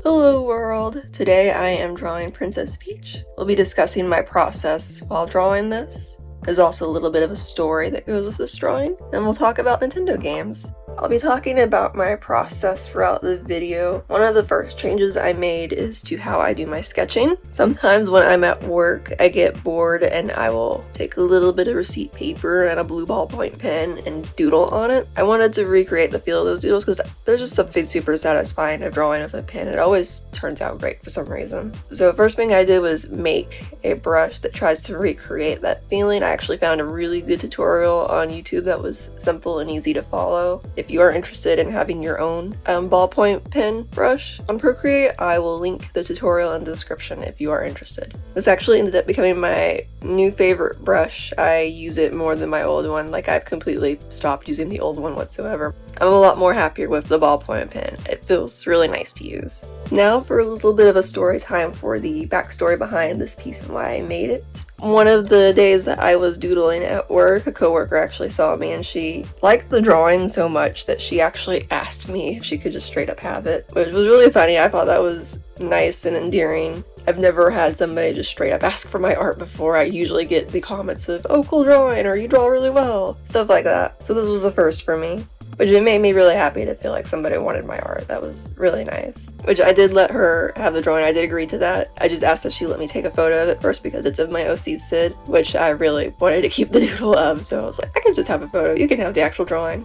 Hello world! Today I am drawing Princess Peach. We'll be discussing my process while drawing this. There's also a little bit of a story that goes with this drawing, and we'll talk about Nintendo games. I'll be talking about my process throughout the video. One of the first changes I made is to how I do my sketching. Sometimes when I'm at work, I get bored and I will take a little bit of receipt paper and a blue ballpoint pen and doodle on it. I wanted to recreate the feel of those doodles because there's just something super satisfying of drawing with a pen. It always turns out great for some reason. So first thing I did was make a brush that tries to recreate that feeling. I actually found a really good tutorial on YouTube that was simple and easy to follow. If you are interested in having your own ballpoint pen brush on Procreate, I will link the tutorial in the description if you are interested. This actually ended up becoming my new favorite brush. I use it more than my old one. Like, I've completely stopped using the old one whatsoever. I'm a lot more happier with the ballpoint pen. It feels really nice to use. Now for a little bit of a story time for the backstory behind this piece and why I made it. One of the days that I was doodling at work, a coworker actually saw me and she liked the drawing so much that she actually asked me if she could just straight up have it, which was really funny. I thought that was nice and endearing. I've never had somebody just straight up ask for my art before. I usually get the comments of, "Oh, cool drawing," or "You draw really well," stuff like that. So this was a first for me, which it made me really happy to feel like somebody wanted my art. That was really nice. Which I did let her have the drawing. I did agree to that. I just asked that she let me take a photo of it first because it's of my OC Sid, which I really wanted to keep the doodle of. So I was like, I can just have a photo. You can have the actual drawing.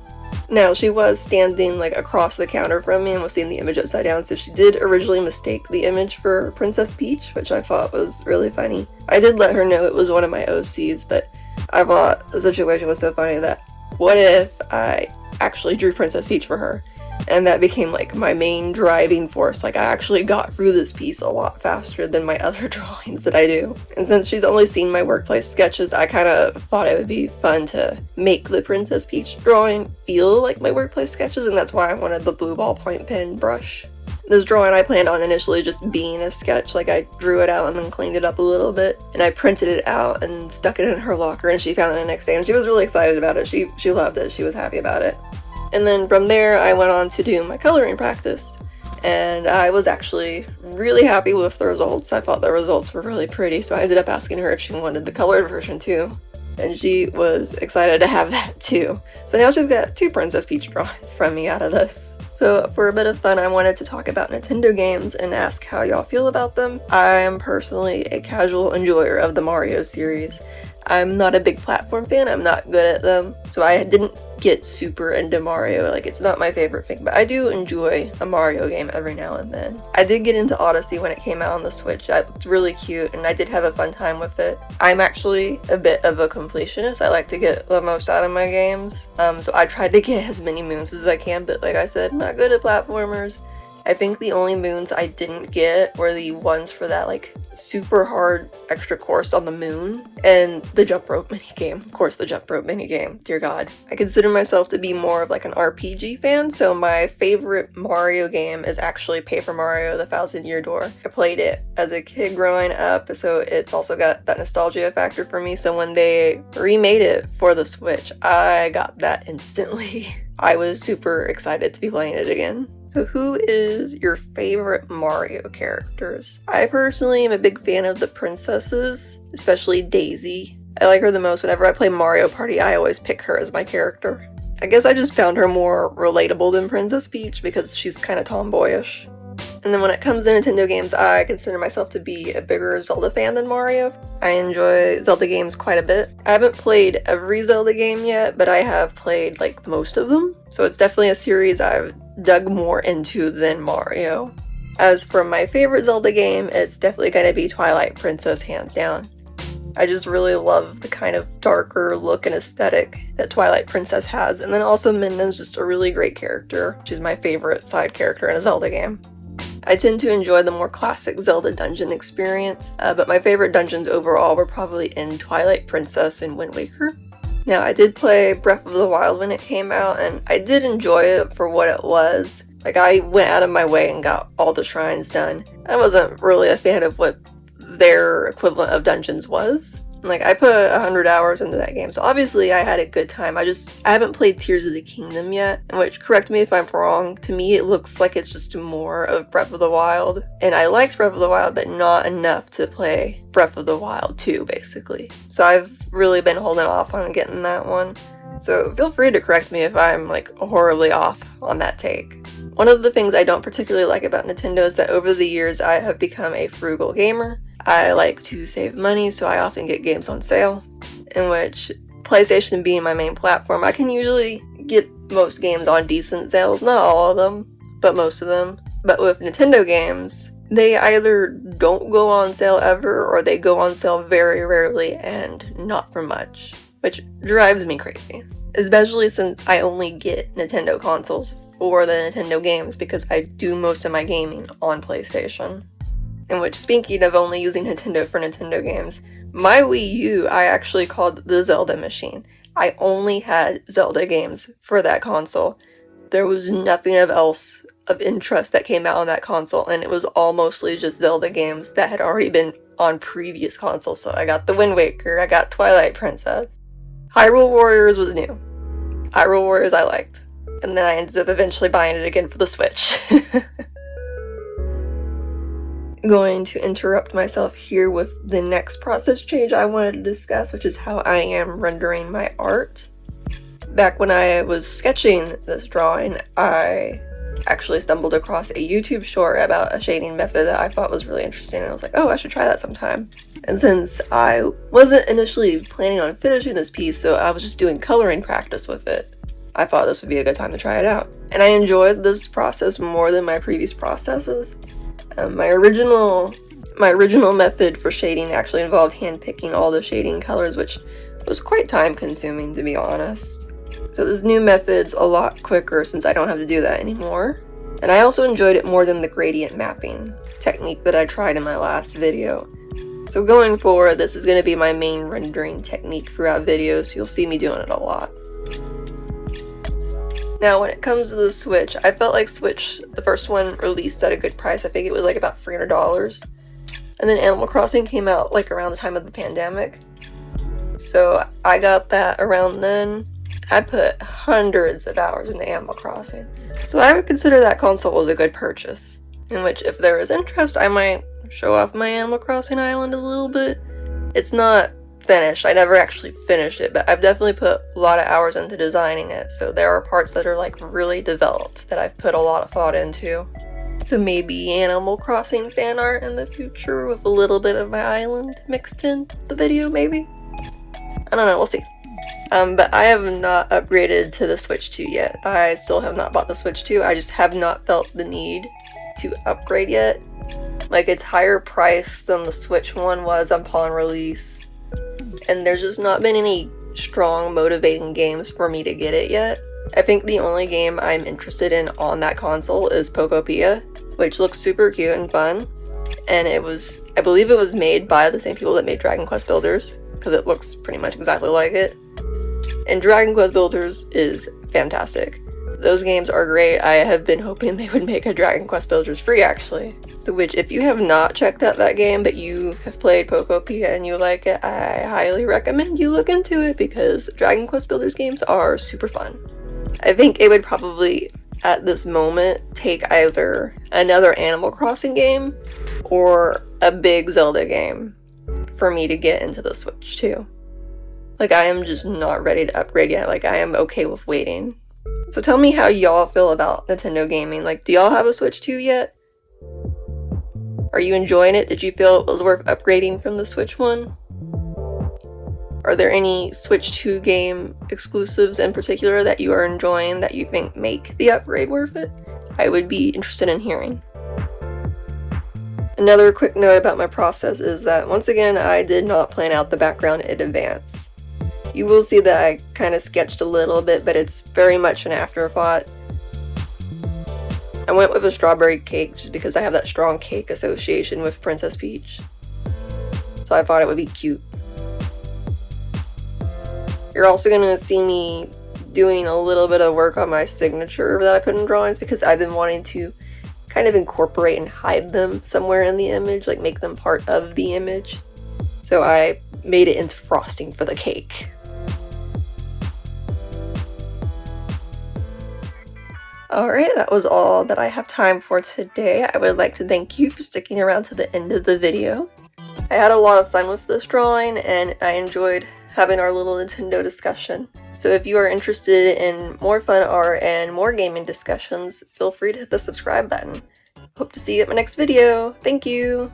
Now, she was standing like across the counter from me and was seeing the image upside down, so she did originally mistake the image for Princess Peach, which I thought was really funny. I did let her know it was one of my OCs, but I thought the situation was so funny that what if I actually drew Princess Peach for her? And that became like my main driving force. Like, I actually got through this piece a lot faster than my other drawings that I do. And since she's only seen my workplace sketches, I kind of thought it would be fun to make the Princess Peach drawing feel like my workplace sketches, and that's why I wanted the blue ballpoint pen brush. This drawing I planned on initially just being a sketch. Like, I drew it out and then cleaned it up a little bit, and I printed it out and stuck it in her locker, and she found it the next day and she was really excited about it. She loved it. She was happy about it. And then from there I went on to do my coloring practice, and I was actually really happy with the results. I thought the results were really pretty, so I ended up asking her if she wanted the colored version too, and she was excited to have that too. So now she's got 2 Princess Peach drawings from me out of this. So for a bit of fun, I wanted to talk about Nintendo games and ask how y'all feel about them. I am personally a casual enjoyer of the Mario series. I'm not a big platform fan, I'm not good at them, so I didn't get super into Mario. Like, it's not my favorite thing, but I do enjoy a Mario game every now and then. I did get into Odyssey when it came out on the Switch. It's really cute, and I did have a fun time with it. I'm actually a bit of a completionist. I like to get the most out of my games, so I tried to get as many moons as I can, but like I said, not good at platformers. I think the only moons I didn't get were the ones for that like super hard extra course on the moon and the jump rope minigame. Of course, the jump rope minigame. Dear God. I consider myself to be more of like an RPG fan, so my favorite Mario game is actually Paper Mario: The Thousand Year Door. I played it as a kid growing up, so it's also got that nostalgia factor for me. So when they remade it for the Switch, I got that instantly. I was super excited to be playing it again. So who is your favorite Mario characters? I personally am a big fan of the princesses, especially Daisy. I like her the most. Whenever I play Mario Party, I always pick her as my character. I guess I just found her more relatable than Princess Peach because she's kind of tomboyish. And then when it comes to Nintendo games, I consider myself to be a bigger Zelda fan than Mario. I enjoy Zelda games quite a bit. I haven't played every Zelda game yet, but I have played like most of them. So it's definitely a series I've dug more into than Mario. As for my favorite Zelda game, it's definitely going to be Twilight Princess, hands down. I just really love the kind of darker look and aesthetic that Twilight Princess has, and then also Midna's just a really great character. She's my favorite side character in a Zelda game. I tend to enjoy the more classic Zelda dungeon experience, but my favorite dungeons overall were probably in Twilight Princess and Wind Waker. Now, I did play Breath of the Wild when it came out, and I did enjoy it for what it was. Like, I went out of my way and got all the shrines done. I wasn't really a fan of what their equivalent of dungeons was. Like, I put 100 hours into that game, so obviously I had a good time. I haven't played Tears of the Kingdom yet, which, correct me if I'm wrong, to me it looks like it's just more of Breath of the Wild. And I liked Breath of the Wild, but not enough to play Breath of the Wild 2, basically. So I've really been holding off on getting that one. So feel free to correct me if I'm like horribly off on that take. One of the things I don't particularly like about Nintendo is that over the years I have become a frugal gamer. I like to save money, so I often get games on sale, in which PlayStation being my main platform, I can usually get most games on decent sales, not all of them, but most of them. But with Nintendo games, they either don't go on sale ever, or they go on sale very rarely and not for much, which drives me crazy. Especially since I only get Nintendo consoles for the Nintendo games because I do most of my gaming on PlayStation. In which, speaking of only using Nintendo for Nintendo games, my Wii U I actually called the Zelda machine. I only had Zelda games for that console. There was nothing else of interest that came out on that console, and it was all mostly just Zelda games that had already been on previous consoles. So I got the Wind Waker, I got Twilight Princess. Hyrule Warriors was new. Hyrule Warriors I liked. And then I ended up eventually buying it again for the Switch. Going to interrupt myself here with the next process change I wanted to discuss, which is how I am rendering my art. Back when I was sketching this drawing, I actually stumbled across a YouTube short about a shading method that I thought was really interesting, and I was like, oh, I should try that sometime. And since I wasn't initially planning on finishing this piece, so I was just doing coloring practice with it, I thought this would be a good time to try it out. And I enjoyed this process more than my previous processes. My original method for shading actually involved hand-picking all the shading colors, which was quite time-consuming, to be honest. So this new method's a lot quicker since I don't have to do that anymore. And I also enjoyed it more than the gradient mapping technique that I tried in my last video. So going forward, this is going to be my main rendering technique throughout videos, so you'll see me doing it a lot. Now, when it comes to the Switch, I felt like Switch, the first one, released at a good price. I think it was like about $300. And then Animal Crossing came out like around the time of the pandemic. So I got that around then. I put hundreds of hours into Animal Crossing. So I would consider that console as a good purchase. In which, if there is interest, I might show off my Animal Crossing island a little bit. It's not finished. I never actually finished it, but I've definitely put a lot of hours into designing it, so there are parts that are like really developed that I've put a lot of thought into. So maybe Animal Crossing fan art in the future with a little bit of my island mixed in the video, maybe? I don't know, we'll see. But I have not upgraded to the Switch 2 yet. I still have not bought the Switch 2, I just have not felt the need to upgrade yet. Like, it's higher priced than the Switch one was upon release. And there's just not been any strong motivating games for me to get it yet. I think the only game I'm interested in on that console is Pokopia, which looks super cute and fun. And I believe it was made by the same people that made Dragon Quest Builders, because it looks pretty much exactly like it. And Dragon Quest Builders is fantastic. Those games are great. I have been hoping they would make a Dragon Quest Builders free, actually. So which, if you have not checked out that game, but you have played Pokopia and you like it, I highly recommend you look into it, because Dragon Quest Builders games are super fun. I think it would probably, at this moment, take either another Animal Crossing game or a big Zelda game for me to get into the Switch too. Like, I am just not ready to upgrade yet. Like, I am okay with waiting. So tell me how y'all feel about Nintendo gaming. Like, do y'all have a Switch 2 yet? Are you enjoying it? Did you feel it was worth upgrading from the Switch 1? Are there any Switch 2 game exclusives in particular that you are enjoying that you think make the upgrade worth it? I would be interested in hearing. Another quick note about my process is that, once again, I did not plan out the background in advance. You will see that I kind of sketched a little bit, but it's very much an afterthought. I went with a strawberry cake just because I have that strong cake association with Princess Peach. So I thought it would be cute. You're also going to see me doing a little bit of work on my signature that I put in drawings, because I've been wanting to kind of incorporate and hide them somewhere in the image, like make them part of the image. So I made it into frosting for the cake. Alright, that was all that I have time for today. I would like to thank you for sticking around to the end of the video. I had a lot of fun with this drawing, and I enjoyed having our little Nintendo discussion. So if you are interested in more fun art and more gaming discussions, feel free to hit the subscribe button. Hope to see you at my next video. Thank you!